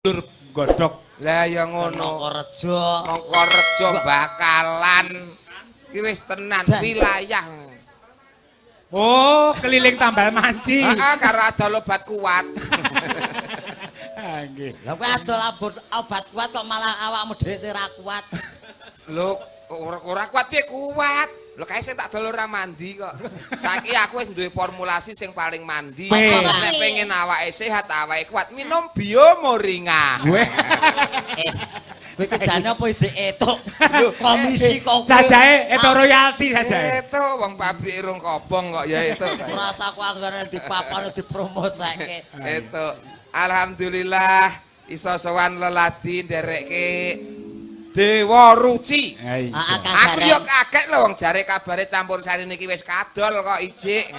Lur godhog. Lah ya ngono. Mongko rejo bakalan ki wis tenan wilayah. Oh, keliling tambal manci. Heeh, karo adol obat kuat. Ah, nggih. Lah kowe adol obat kuat kok malah awakmu dhewe sing ora kuat. Lho, ora kuat piye kuat? Lho kae sing tak dol ora mandi kok. Saiki aku wis duwe formulasi sing paling mandi. Nek pengen awake sehat, awake kuat, minum Biomoringa. Weh. Kowe iki jane apa ijek etuk? Komisi kok. Sajae eto royalti sajae. Itu wong pabrik irung kobong kok ya itu. Rasa aku anggere dipapane dipromosake. Itu. Alhamdulillah iso sowan leladi nderekke Dewa Ruci. Aku yo kaget lho wong jare kabare campur sari niki wis kadol kok ijik.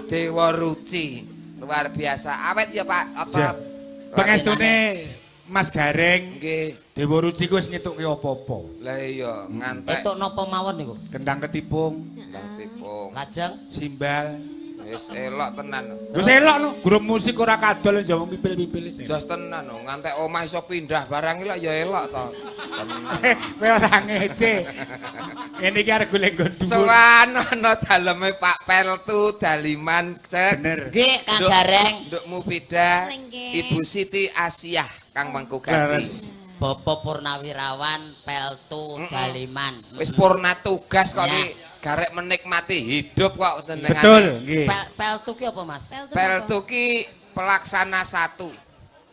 Dewa Ruci. Luar biasa. Awet ya Pak Otot. Pengestune Mas Gareng nggih. Dewa Ruci ku wis ngetuki apa-apa. Lah iya ngantek. Etuk napa mawon niku? Kendang ketipung, Kendang tipung. Lajeng simbal. Wis elok tenan. Wis elok no, grup musik ora kadol njawang pipil-pipil wis. Jos tenan no, ngantek omah iso pindah barang lho ya elok to. Tenan. Kowe ora ngece. Ngene iki arep golek nggon dhuwur. Sowan ana daleme Pak Peltu Daliman cek. Bener. nggih Kang Gareng. Nduk Mufida, Ibu Siti Asiah Kang Mangku Gati. Bapak Purnawirawan Peltu Daliman. Wis purna tugas kok iki garek menikmati hidup kok tenengan. Betul, nggih. Peltu ki apa Mas? Peltu ki pelaksana satu.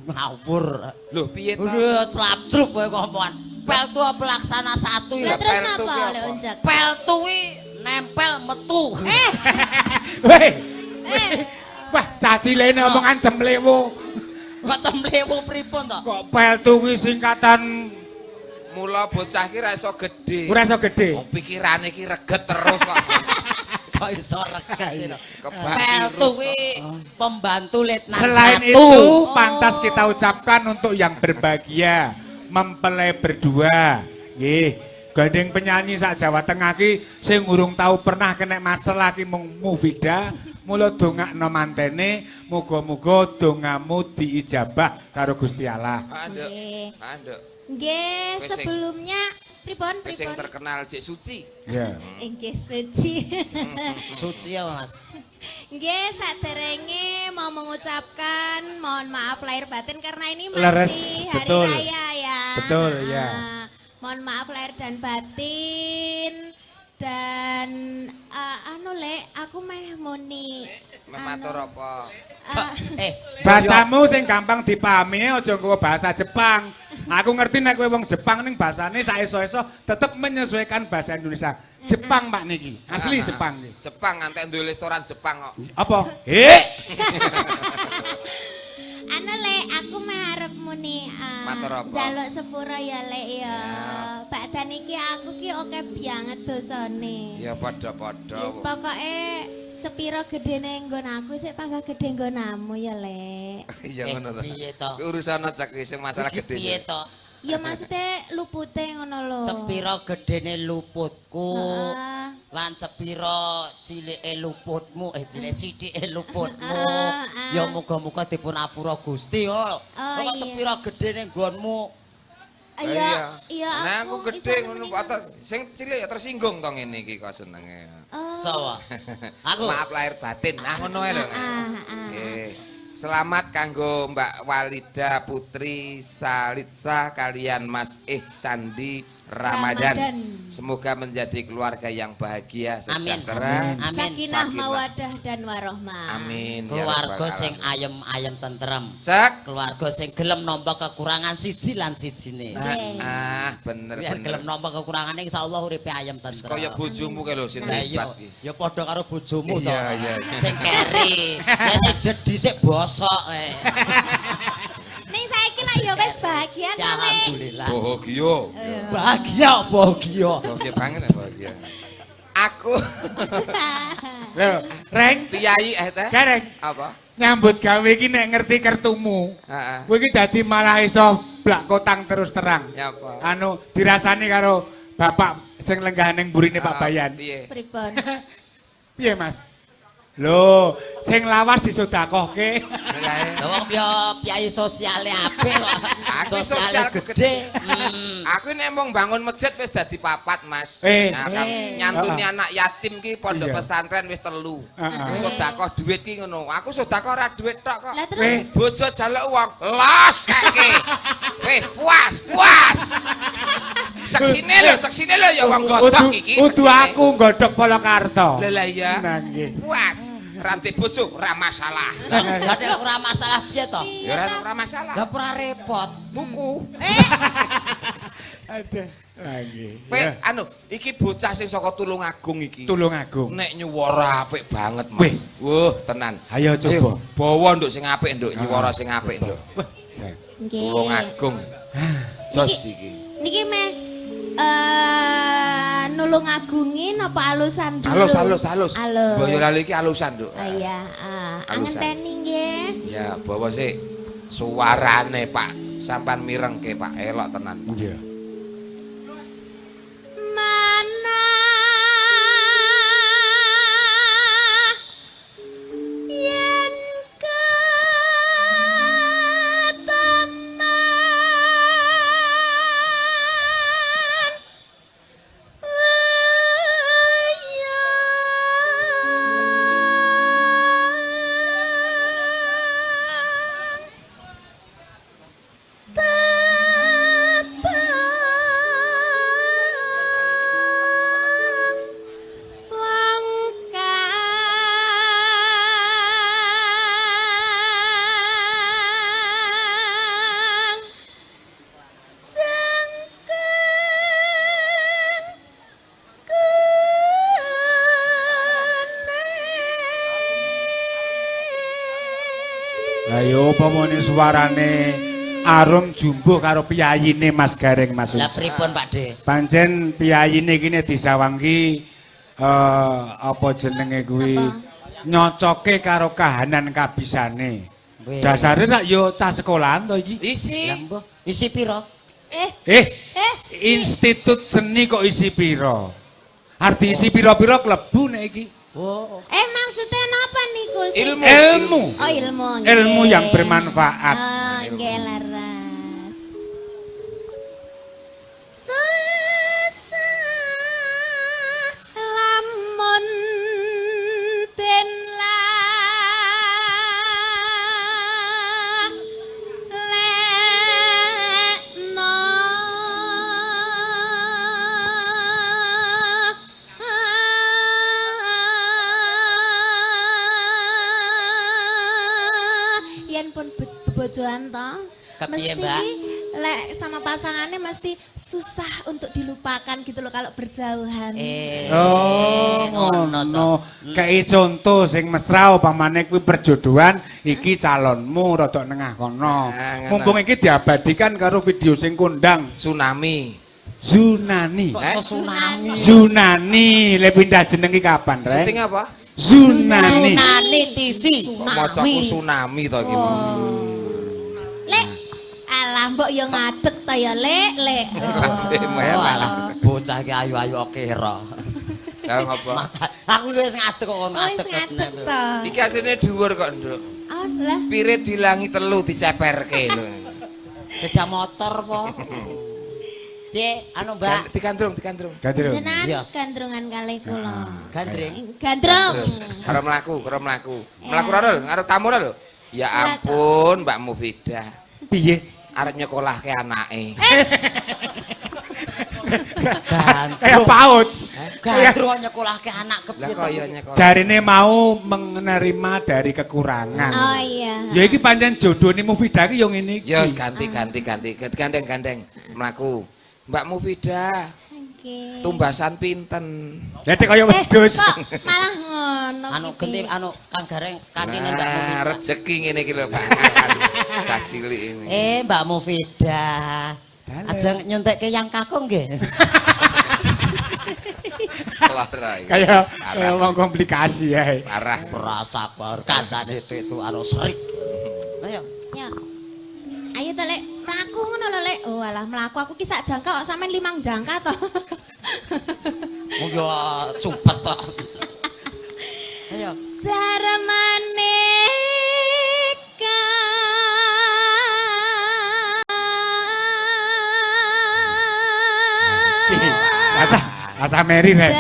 Ngawur. Loh piye to? Slapcruk kowe ngomong. Peltu pelaksana satu ya. Lah terus Peltu napa ki lek apa? onjak? Peltu ki nempel metu. Weh. Wah, cacilene omongan jemlewo. Kok cemlewu pripun to? Kok peltu kuwi singkatan Mula bocah ki ra iso gedhe. ora iso gedhe. Wong pikirane ki reget terus kok. Kok iso reget to? Kebak Peltu virus ki pembantu letnan Selain satu. itu, pantas kita ucapkan untuk yang berbahagia, mempelai berdua. Nggih, gandeng penyanyi sak Jawa Tengah ki sing urung tahu pernah kena masalah ki mung Mufida, mula dongakno mantene, muga-muga dongamu diijabah karo Gusti Allah. Anduk. Nggih. Anduk. Nggih, Wis sing- sebelumnya pripun Wis sing pripun? terkenal Cik Suci. Ya. Nggih suci. Suci ya Mas. Nggih, saderenge mau mengucapkan mohon maaf lahir batin karena ini masih Leres, hari betul. raya ya. Betul, ya. Mohon maaf lahir dan batin dan anu Le, aku meh muni Mematur apa? Bahasamu sing gampang dipahami aja nggawa bahasa Jepang. Aku ngerti nek kowe wong Jepang ning bahasane saeso-eso tetep menyesuaikan bahasa Indonesia. Jepang Pak niki, asli Jepang iki. Jepang ngantek duwe restoran Jepang kok. Apa? He. Anu Le, aku meh arep muni Matur apa? njaluk sepura ya Le ya. Badan iki aku ki oke banget dosane. Ya padha-padha. Wis pokoke sepiro gedene nggon aku sik pangga gede nggonamu ya Le. Iya ngono to. Piye to? Urusan aja ki sing masalah Iki gede. piye to? Ya maksudnya lupute ngono lho. Sepiro gedene luputku Heeh. lan sepiro cilike luputmu cilik sithike luputmu Heeh. ya muga-muga dipun apura Gusti yo. Kok iya. sepiro gedene nggonmu Iya, iya Nah aku iso gede ngono muni Pak Otot. Sing cilik ya tersinggung to ngene iki kok senenge. Oh. sawa. Aku Maaf lahir batin. Nah ngono ae lho. Nggih. Selamat kanggo Mbak Walida Putri Salitsa kalian Mas Sandi Ramadan. Semoga menjadi keluarga yang bahagia, Amin. sejahtera. Amin. Sakinah mawadah dan warohmah. Amin. Ya Keluarga Rabbal sing Alamin. ayem-ayem tentrem. Cek. Keluarga sing gelem nampa kekurangan siji lan sijine. Bener Biar gelem bener. nampa kekurangane insyaallah uripe ayem tentrem. Kaya bojomu kae lho sing Lah iya, hebat iki. ya padha karo bojomu to. Iya, iya. Sing keri, ya sing jedhi sik bosok Ning saiki lah ya wis bahagia Ya to Le. alhamdulillah. Bahagia. Bahagia, bahagia. Bahagia banget ya bahagia. Aku Lho, Reng, Piyai teh. Gareng, Apa? nyambut gawe iki nek ngerti kertumu. Heeh. Kowe iki dadi malah iso blak kotang terus terang. Ya apa? Anu dirasani karo bapak sing lenggah ning burine Pak Bayan. Piye? Pripun? Piye Mas? Lho, sing lawas disedekahke. Lah wong piyai sosiale apik kok. Aku Sosiale sosialku gede. Aku nek mung bangun masjid wis dadi 4, Mas. Nah, nyantuni anak yatim ki pondok pesantren wis 3. Sedekah duit ki ngono. Aku sedekah ora duit tok kok. Lah terus Bojo jaluk wong, los kake. Wis puas. Seksine lho ya wong godhog iki. Kudu aku nggodhog Polokarto. Lah iya. Nah nggih. Puas. Rantai bojo ora masalah. Lah nek ora masalah piye to? Ya ora masalah. Lah ora repot. Tuku. Aduh. Lah nggih. Kowe anu, iki bocah sing saka Tulungagung iki. Tulungagung. Nek nyuwara apik banget, Wih. Mas. Wuh, tenan. Ayo coba. Bawa nduk sing apik nduk, nyuwara sing apik nduk. Wah, nggih. Tulungagung. Jos iki. Niki meh nulung agungin apa alusan dulu? Halus. Alus. Boyolali iki alusan nduk. Oh iya, Alusan. angenteni nggih. Ya, bawa sik suarane Pak. Sampan mirengke Pak, elok tenan. Iya. Mana yen Ayo upamane suarane arum jumbuh karo piyayine Mas Gareng Mas. Lah pripun Pak De? Pancen piyayine kene disawangki apa jenenge kuwi nyocoke karo kahanan kabisane. Dasare nak yo cah sekolahan to iki. Isi. Lah mbah, isi piro? Institut seni kok isi piro? Arti isi piro-piro klebu nek iki. Oh. maksudnya napa niku? Ilmu. Oh, ilmu. Ilmu yang bermanfaat. Oh, nggih laras. Lamun den bojoan toh Kepiye, mesti Mbak? lek sama pasangannya mesti susah untuk dilupakan gitu loh kalau berjauhan. Ngono. Kayak contoh sing mesra upamane kuwi perjodohan iki calonmu rada nengah kono. Mumpung iki diabadikan karo video sing kondang Tsunami. Zunani. Kok tsunami? Zunani, le pindah jeneng iki kapan, Rek? Syuting apa? Zunani. Tsunami TV. Macaku tsunami to iki. Lek alah mbok yo ngadeg ta ya lek. Oh alah bocah iki ayu-ayu kira. Lah ngapa? Aku wis ngadeg kok ngono Wis ngadeg to. Iki asline dhuwur kok, Nduk. Oh lah. Pirit dilangi telu diceperke lho. Beda motor po. Piye anu Mbak? Dikandrung. Jenengan Iya. gandrungan kalih kula. Gandring. Gandrung. Karo mlaku. Mlaku ora lho, karo tamu ora lho. Ya ampun, Mbak Mufidah. Piye? Arep nyekolahke anake. Kayak PAUD. Gandrung nyekolahke anak Lah kepiye kok to? ya nyekolah. Jarine mau menerima dari kekurangan. Oh iya. Ya iki pancen jodhone Mufidah iki yo ngene iki. Ya wis ganti. Gandeng. Mlaku. Mbak Mufidah, Oke. tumbasan pinten? Dadi kaya wedhus. Kok malah ngono. Anu iki? genti anu Kang Gareng kantine Mbak Nah, Mufidah. rezeki ngene iki lho, panganan. Cah cilik ini. Mbak Mufidah. Aja nyontekke yang kakung nggih. Lara iki. Kayak Parah. wong komplikasi ya. Parah. Ora sabar kancane itu anu serik. Ayo. Ya. Ayo to lek mlaku ngono lho lek. Oh alah mlaku aku ki sak jangka kok sampean 5 jangka to. Mung yo cepet to. Ayo. Darmane Asa Meri rek.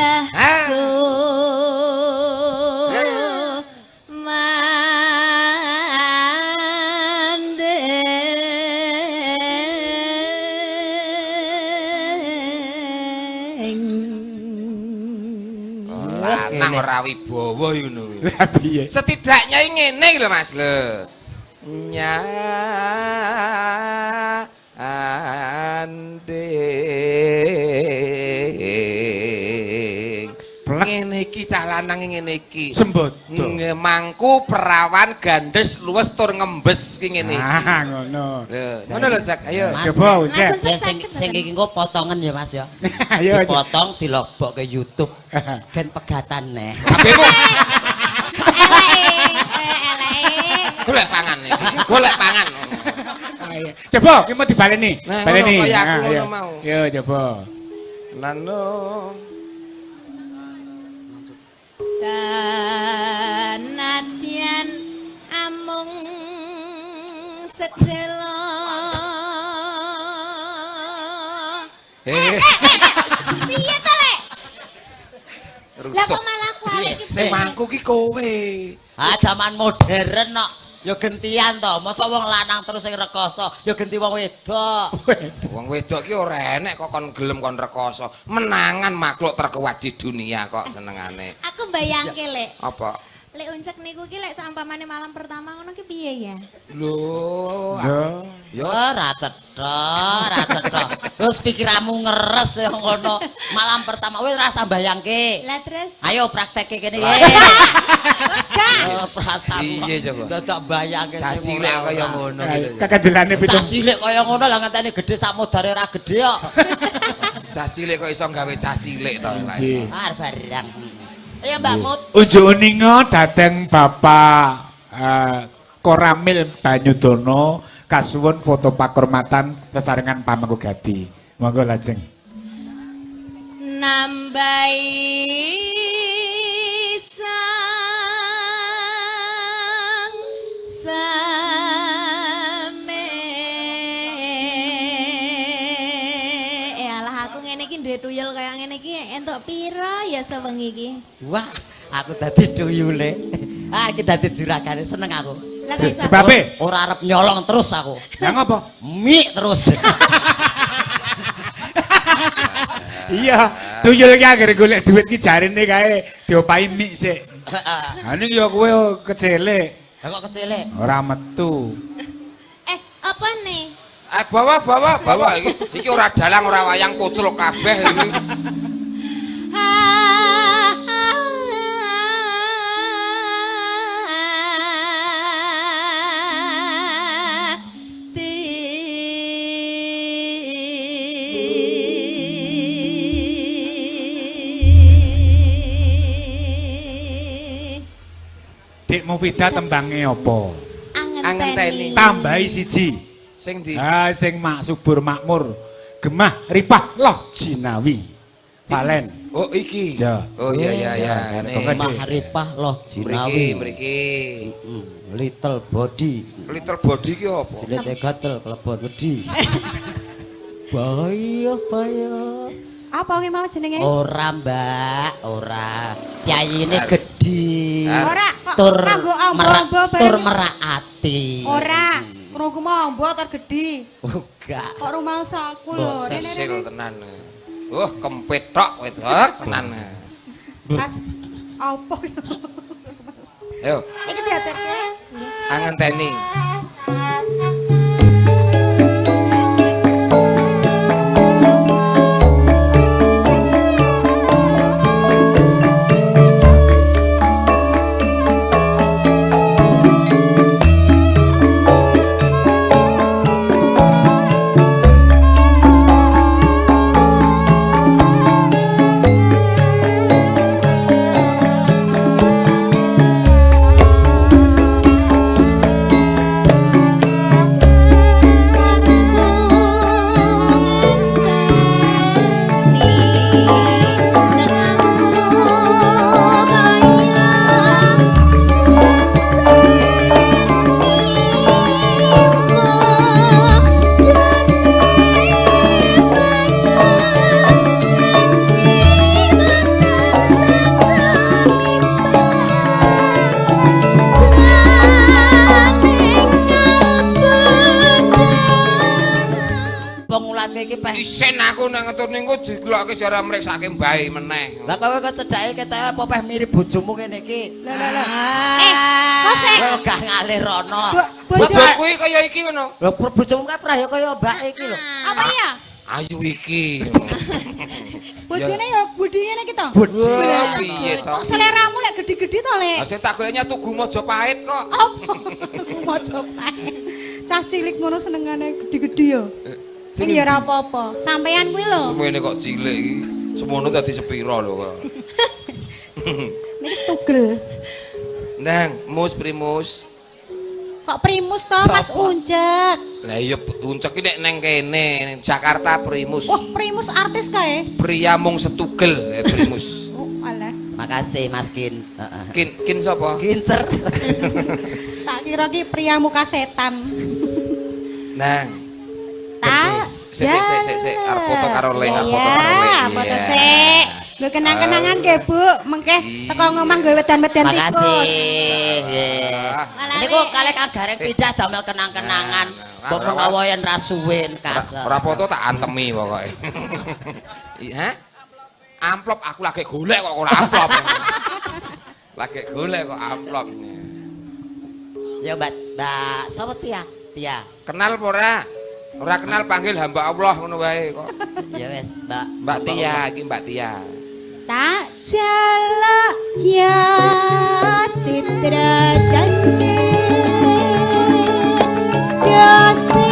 Lanang ora wibawa ngono. Lah piye? Setidaknya ngene lho Mas lho. Ngene iki cah lanang ngene iki. Sembodo. Mangku perawan gandes luwes tur ngembes ki ngene iki. Ah ngono. Ngono lho Cak, ayo. Coba Cak. Ya sing iki engko potongan ya Mas ya. Ayo Cak. Dipotong dilobok ke YouTube. Gen pegatan neh. Kabehmu Eleke. golek pangan iki. Golek pangan. Ayo. Coba ki mau dibaleni. Nah, Baleni. ngono kaya aku Nah, ngono ayo. mau. Yo coba. Lano Sanadyan amung sedelo. Piye to, Lek? Lah kok malah kuwi iki? Sing mangku ki kowe. Ah zaman modern kok. Ya gentian to, masa wong lanang terus sing rekoso, ya genti wong wedok. Wong wedok ki ora enek kok kon gelem kon rekoso. Menangan makhluk terkuat di dunia kok senengane. Aku mbayangke, Lek. Apa? Lek uncek niku ki lek saumpamane malam pertama ngono ki piye ya? Lho, Ya ora cetha. Terus pikiranmu ngeres ya ngono. Malam pertama wis rasa bayangke. Lah terus Ayo praktekke kene ya. Perasaanmu. Iya, coba. Dadak bayangke cah cilik kaya ngono gitu. Kekendelane Cah pitung. cilik kaya ngono lah ngenteni gedhe sakmodare ora gedhe kok. Cah cilik kok iso gawe cah cilik to. Nggih. Barang. Ayo Mbak Mut. Unjuk uninga dateng Bapak Koramil Banyudono kasuwun foto pakurmatan lesarengan Pamangku Gati. Monggo lajeng. nambahi sang same. Alah aku ngene iki duwe tuyul kaya ngene iki entuk pira ya sewengi iki? Wah, aku dadi tuyule. Ah, iki dadi juragane seneng aku. Lah kok iso? Sebabe, Ora arep nyolong terus aku. ya ngapa? Mik terus. Iya, tuyul ki akhire golek duit ki jarine kae diopahi mik sik. Ha ning ya kowe kecilik, Lah kok kecilik. ora metu. Apa nih? Bawa iki ora dalang ora wayang kucul kabeh iki. Dik Mufida tembange apa? Angenteni. Tambahi siji. Sing di Ah sing mak subur makmur, gemah ripah loh jinawi. Palen. Oh iki. Ya. Oh iya. Kok Ini. Mahrifah loh Mriki, Jinawi. mriki. Little body. Little body ki apa? Silite gatel kelebon wedi. Bahaya. Apa ki mau jenenge? Ora, Mbak, ora. Kyayine gedhi. Ora, kok Tur kanggo ambo-ambo bareng. tur merak ati. Ora, krungu mau ambo tar gedhi. Enggak. Kok rumah saku lho. Sesil tenan. Kempit tok wedok tenan. Pas apa? Ayo, Iki diatekke. Nggih. angenteni. kowe iki peh. Isen aku nek ngetur niku digelokke jare mriksake mbae meneh. Lah kowe kok cedhake ketoke apa peh mirip bojomu kene iki. Kok sik Kowe gak ngalih rono. Bojoku iki kaya iki ngono. Lho bojomu kae prah ya kaya mbak iki lho. apa ya? Ayu iki. Bojone ya budi ngene iki to. Wah, piye to? Kok seleramu lek gede-gede to, Lek? Lah sing tak goleknya Tugu Mojopahit kok. Tuku Mojopahit. Cah cilik ngono senengane gede-gede ya. Sing ya ora apa-apa. Sampean kuwi lho. Semuanya kok cilik iki. Semono dadi sepiro lho kok. Niki tugel. Nang, mus primus. Kok primus to, Mas Uncek? Lah iya uncek iki nek neng kene Jakarta primus. Wah, primus artis kae. Pria mung setugel primus. Oh, alah. Makasih Mas Kin. Kin sapa? Kincer. Tak kira ki pria muka setan. Nang. Tak. Sik arep foto karo Le, arep foto karo Le. Ya, foto sik. Lho kenang-kenangan nggih, Bu. Mengke teko ngomah nggawe wedan-wedan tikus. Makasih. Nggih. Niku kalih Kang Gareng pindah damel kenang-kenangan. Mbok menawa yen ra suwen kasar. Ora foto tak antemi pokoke. Hah? Amplop aku lagi golek kok ora amplop. Lagi golek kok amplop. Ya Mbak sapa Tia? Tia. Kenal apa ora? Ora kenal panggil hamba Allah ngono wae kok. Ya wis, Mbak Tia iki Mbak Tia. Tak jalak ya citra janji dosi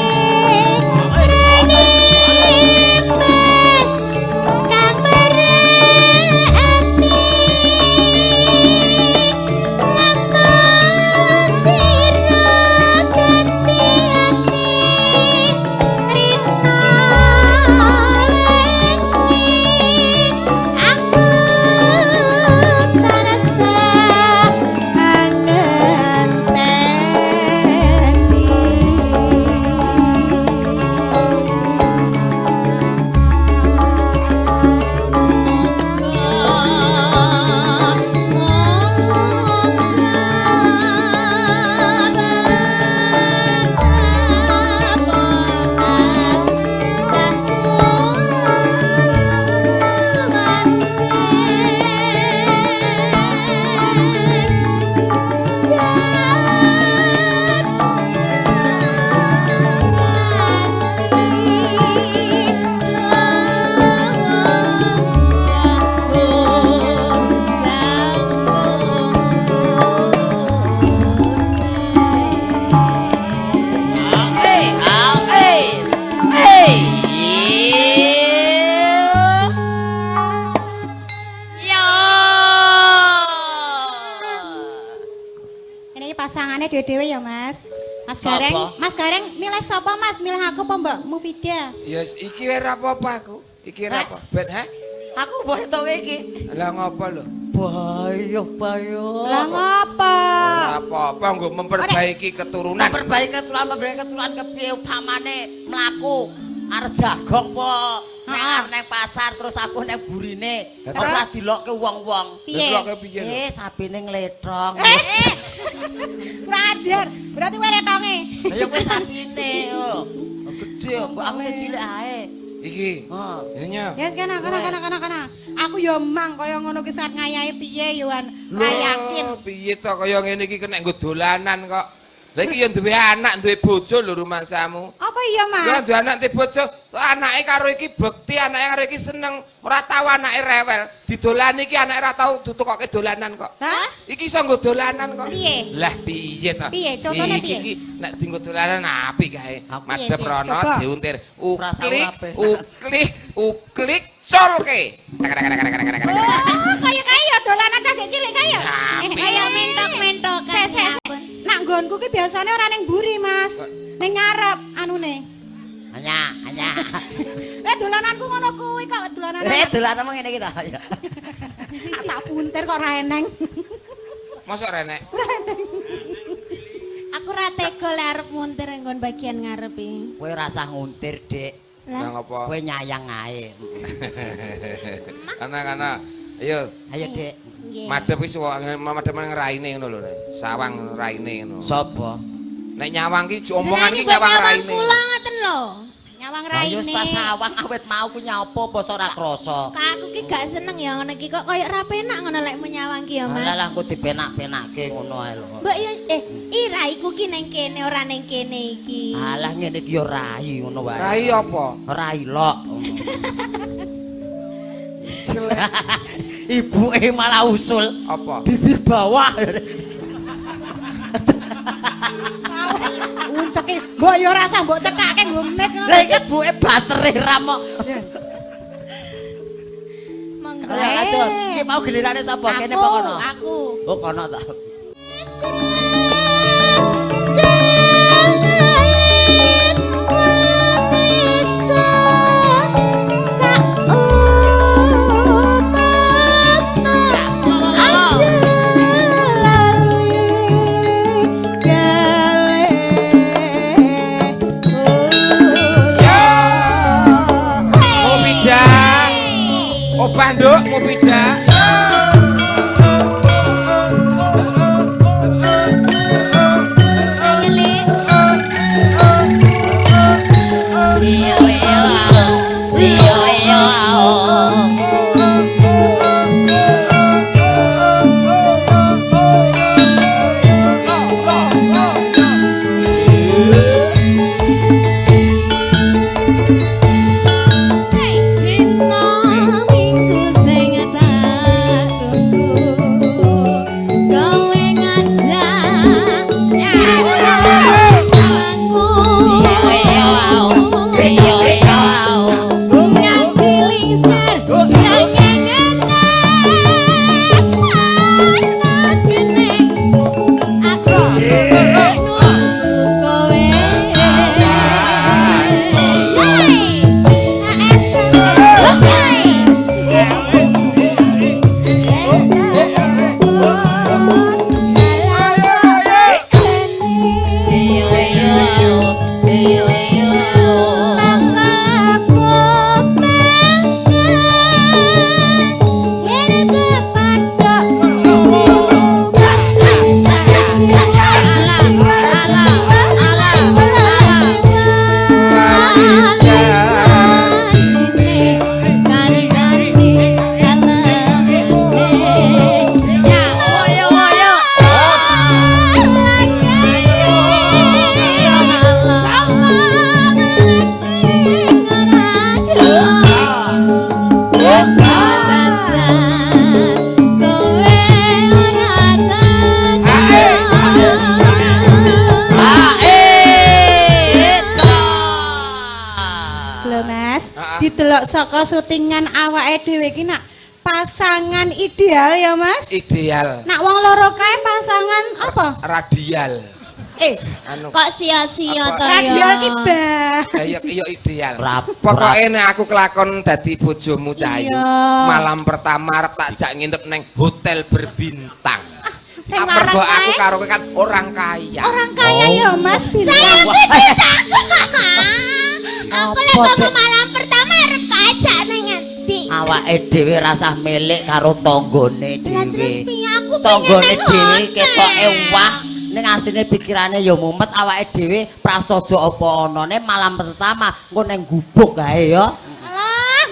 rene mas kang berarti lamun sira ganti ati rina aku tarasa pasangane dhewe-dhewe ya, Mas. Mas Sapa? Gareng, Mas Gareng milih sapa, Mas? Milih aku apa Mbak Mufida? Ya iki ora apa-apa aku. Iki ora apa. Ben ha? Aku mbok etok iki. Lah ngopo lho? Bayo. Lah ngapa? Ora apa-apa nggo memperbaiki keturunan. Memperbaiki keturunan kepiye upamane mlaku arep jagong po. Nek arep nang pasar terus aku nang burine. Terus lah dilokke wong-wong. Dilokke piye? Sabine ngletong. Kurang ajar. Berarti kowe retonge. Lah ya kowe sabine yo. Gedhe mbok aku cilik ae. Iki. Heeh. Ya Ya kana. Aku yo mang kaya ngono ki sak ngayahe piye yo an. Ra yakin. Piye to kaya ngene iki kena nggo dolanan kok. Lah iki ya duwe anak, duwe bojo lho rumahsamu. Apa iya, Lah Mas? duwe anak duwe bojo, anake karo iki bekti, anake karo iki seneng, ora tau anake rewel. Didolani iki anake ora tau tutukoke dolanan kok. Hah? Iki iso nggo dolanan kok. Piye? Lah piye to? Piye? Contone piye? Iki nek dienggo dolanan apik kae. Madhep rono Coba. diuntir. Rasa urape. Uklik colke. Oh, kaya ya dolanan cah cilik kaya. Apik. Kayak mentok-mentokan. Nak nggonku ki biasane ora ning mburi, Mas. Ning ngarep anune. Hanya. Dolananku ngono kuwi kok dolanan. Dolananmu ngene iki ta. Ya. Tak puntir kok ora eneng. Mosok renek. Aku ra tega lek arep muntir nggon bagian ngarepi. Kowe rasah nguntir, Dik. Lah ngopo? Kowe nyayang ae. Kana. Ayo, Ayo, Dik. Nggih. madhep wis madhep nang raine ngono lho. Sawang raine ngono. Sopo? Nek nyawang ki omongan ki Jenengan nyawang nyawang raine. kula ngoten lho. Nyawang Lah Ayo tas sawang awet mau ku nyapa basa ora krasa. Aku ki gak seneng ya ngono ki kok koyo ra penak ngono lek menyawang ki ya Mas. Lah aku dipenak-penake ngono ae lho. Mbok ya Ira iku ki ning kene ora ning kene iki. Alah ngene iki ya rai ngono wae. Rai apa? Rai lok. Ibuke malah usul Apa? bibir bawah. Unceke, mbok ya ora mbok cethake nggo mic. Lah iki ibuke batere ramok. Monggo. Lah lanjut. Iki mau gilirane sapa? Kene apa kono? Aku. Oh kono ta. Obah nduk, Mufidah. Didelok saka syutingan awake dhewe iki nak pasangan ideal ya Mas? Ideal. Nak wong loro kae pasangan apa? Radial. Anu. Kok sia-sia to ya? Radial ki bah. Ya ideal. Pokoke nek aku kelakon dadi bojomu Cahayu. Malam pertama arep tak jak nginep neng hotel berbintang. Mergo aku karo kowe kan orang kaya. Orang kaya ya Mas. Sayangku cintaku. Aku lek kok malam pertama arep kajak nang endi? Awake dhewe rasah milik karo tanggane dhewe. Aku Tanggane dhewe ketoke wah ning asine pikirane ya mumet awake dhewe prasaja apa anane malam pertama engko ning gubuk kae ya. Alah,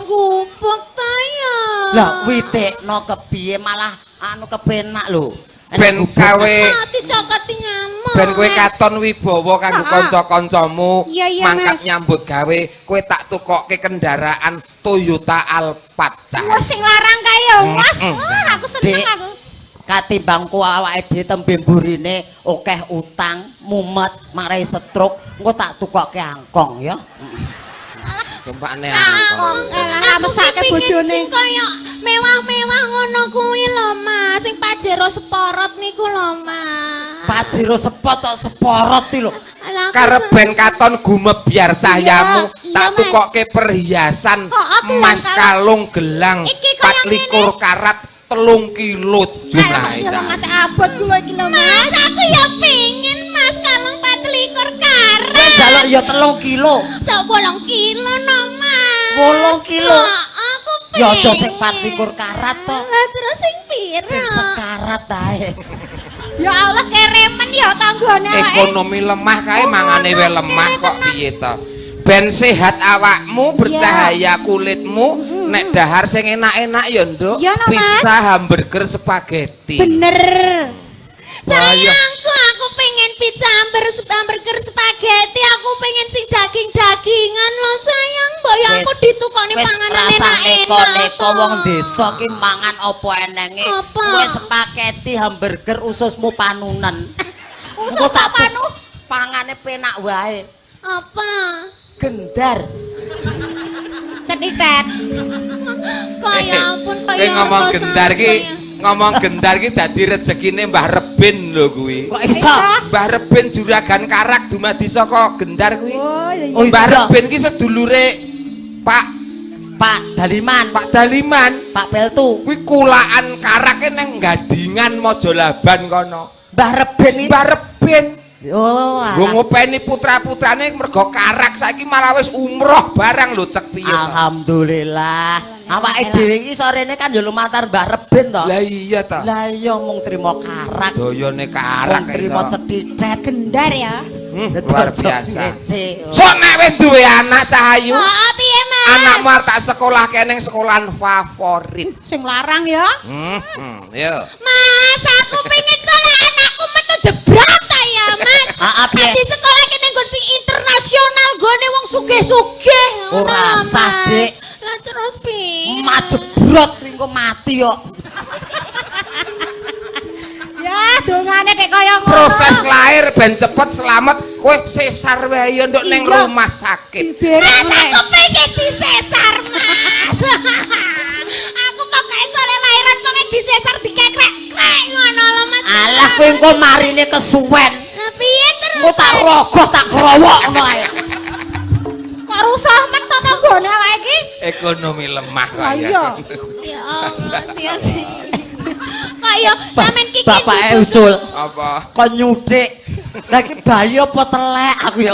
gubuk ta ya. Lah witekno kepiye malah anu kepenak lho. Ben kawe dicokoti nyamuk. Ben kowe katon wibawa kanggo kanca-kancamu mangkat nyambut gawe kowe tak tukokke kendaraan Toyota Alphard. Wah sing larang kae ya Mas. Aku seneng aku. Katimbang ku awake dhewe tembe mburine akeh utang, mumet, marai stroke, engko tak tukokke angkong ya. Gempane angkong. Lah mesake bojone kaya mewah-mewah ngono kuwi lho Mas, sing Pajero Sporot niku lho Mas. Pajero Sport tok Sporot iki lho. Karep ben katon gumebyar cahyamu, tak tukokke perhiasan emas kalung gelang 24 karat 3 kilo jumlahe. mate abot kuwi iki lho Mas, aku ya pengin Mas kalung 24 karat. Njaluk ya 3 kilo. Sok 8 kilo no Mas. 8 kilo. Aku pengen. Ya aja sing 24 karat to. Lah terus sing pira? Sing sekarat ae. Ya Allah keremen ya tanggane awake. Ekonomi lemah kae mangane wae lemah kok piye to. ben sehat awakmu, bercahaya kulitmu, nek dahar sing enak-enak ya nduk. Pizza, hamburger, spaghetti. Bener. Sayangku, aku pengen pizza, hamburger, spaghetti. Aku pengen sing daging-dagingan loh sayang. Mbok ya aku ditukoni panganan enak-enak. Neko wong desa ki mangan apa enenge? Kowe spaghetti, hamburger, ususmu panunen. Usus tak panu. Pangane penak wae. Apa? Gendar. Cetitet. Kaya ampun kaya ngomong gendar ki, ngomong gendar ki dadi rezekine Mbah Rebin lho kuwi. Kok iso? Mbah Rebin juragan Karak dumadi saka Gendar kuwi. Oh, Mbah Rebin ki sedulure Pak Daliman. Pak Daliman, Pak Peltu. kuwi kulaan Karake nang Gadingan Mojolaban kono. Mbah Rebin iki. Mbah Rebin. Oh, Wong ngopeni putra-putrane mergo Karak saiki malah wis umroh barang lho cek piye. Alhamdulillah. Awake dhewe iki sorene kan ya lumantar Mbah Rebin to. Lah iya ta. Lah iya mung trimo Karak. Doyone Karak Trimo cethitet gendar ya. luar biasa. Ngece. Sok nek wis duwe anak Cahayu. Oh, piye Mas? Anakmu arep tak sekolah kene sekolahan favorit. Sing larang ya. Yo. Mas, aku pengen sekolah anakku metu jebrat ta ya, Mas. Piye? Di sekolah kene nggon sing internasional, gone wong sugih-sugih. Ora sah, Dik. Lah terus piye? Majebrot engko mati kok. Ya, dongane nek kaya ngono. Proses lahir ben cepet selamat, kowe sesar wae ya nduk ning rumah sakit. Mas, aku pengen disesar, Mas. Aku pokoke sole lahiran pengen disesar dikekrek-krek ngono lho, Mas. Alah kowe engko marine kesuwen. Lah piye terus? Engko tak rogoh tak krowok ngono ae. Kok rusuh men to tanggane awake iki? Ekonomi lemah kok Lah iya. Ya Allah, sia-sia. Kaya sampean ki Bapake usul. Apa? Kon nyudik. Lah iki bayi apa telek aku ya.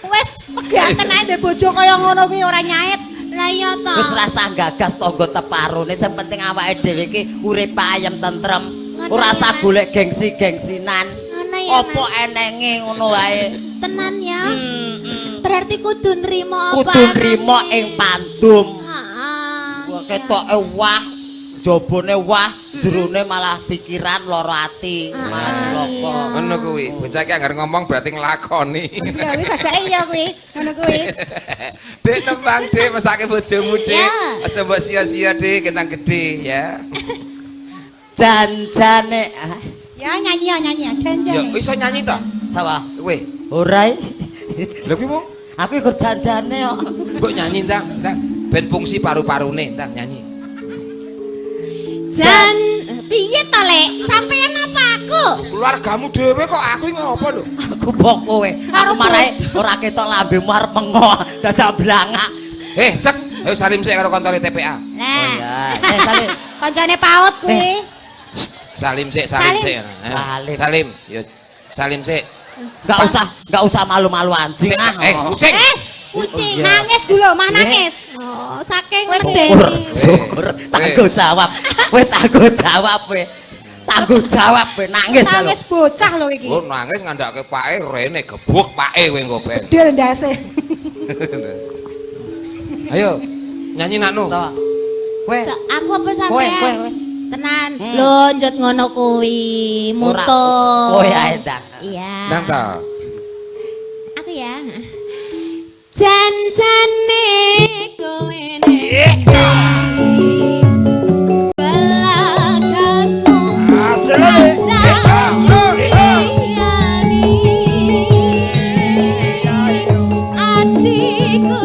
Wes peganten ae ndek bojo kaya ngono kuwi ora nyait. Lah iya to. Wis rasa gagas tangga teparune sing penting awake dhewe iki urip ayem tentrem. Ora usah golek gengsi-gengsinan. Ngono ya. Apa enenge ngono wae. Tenan ya. Berarti kudu nrimo apa? Kudu nrimo ing pandum. Heeh. Wah ketoke wah, jabone wah, jerone malah pikiran lara ati, malah cilaka. Ngono kuwi. Bocah ki anggar ngomong berarti nglakoni. Ya wis ajake iya kuwi. Ngono kuwi. Dek nembang Dek mesake bojomu Dek. Ya. Aja mbok sia-sia Dek, ketang gede ya. Janjane Ya nyanyi ya janjane. Ya iso nyanyi to? sawah. Kowe. Ora. Lha kuwi mung Aku ikut janjane kok. mbok nyanyi ndang, ben fungsi paru-parune ndang nyanyi. Jan piye to, Lek? Sampeyan apa aku? Keluargamu dhewe kok aku iki ngopo lho? Aku pok kowe. Aku marahe ora ketok lambemu arep mengo dadak blangak. Cek, ayo salim sik karo kancane TPA. Lah. Salim. Kancane paut kuwi. Salim sik, salim sik. Salim. Salim, yo. Salim sik. Enggak usah malu-malu anjing ah. Kucing. Kucing Nangis dulu, mah nangis. Oh, saking Syukur, medeni. syukur. Tanggung jawab. Kowe tanggung jawab kowe. Tanggung jawab kowe nangis lho. Nangis bocah lho iki. Oh, nangis ngandake pake rene gebuk pake kowe engko ben. Del ndase. Ayo, nyanyi nakno. Kowe. Aku apa Kowe, sampean? kowe. Tenan. Lonjot ngono kuwi, muto. Oh ya ndang. Iya. Ndang ta. Aku ya. Janjane kowe nek balakanmu atiku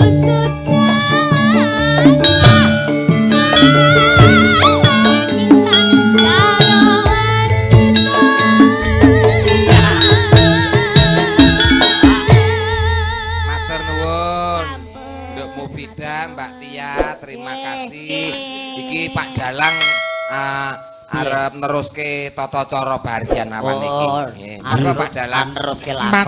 Matur nuwun. Nduk Mufidah, Mbak Tia, terima kasih. Iki Pak Dalang arep neruske tata cara barian awan iki. Nggih. Monggo Pak Dalang. Neruske lakon.